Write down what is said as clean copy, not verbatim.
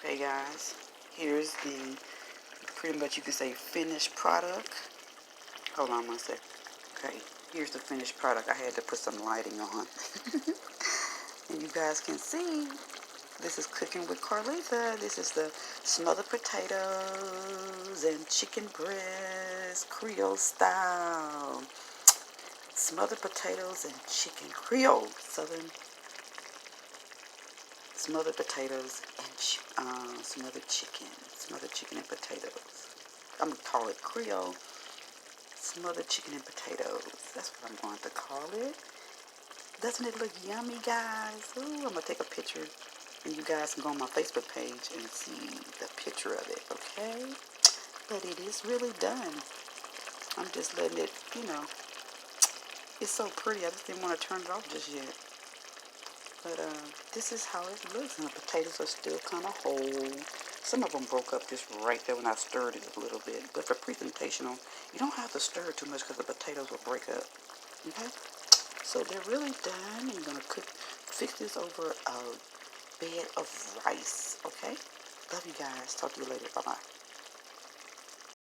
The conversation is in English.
Okay guys, here's the, pretty much you can say finished product. Hold on one sec. Okay, here's the finished product. I had to put some lighting on. And you guys can see, this is cooking with Carleatha. This is the smothered potatoes and chicken breast, Creole style. Smothered potatoes and chicken, Creole, Southern smothered potatoes and smothered chicken and potatoes. I'm going to call it Creole smothered chicken and potatoes. That's what I'm going to call it. Doesn't it look yummy, guys? Ooh, I'm going to take a picture and you guys can go on my Facebook page and see the picture of it, okay? But it is really done. I'm just letting it, it's so pretty. I just didn't want to turn it off just yet. But this is how it looks, and the potatoes are still kind of whole. Some of them broke up just right there when I stirred it a little bit. But for presentational, you don't have to stir it too much because the potatoes will break up. Okay? So they're really done. I'm going to fix this over a bed of rice. Okay? Love you guys. Talk to you later. Bye-bye.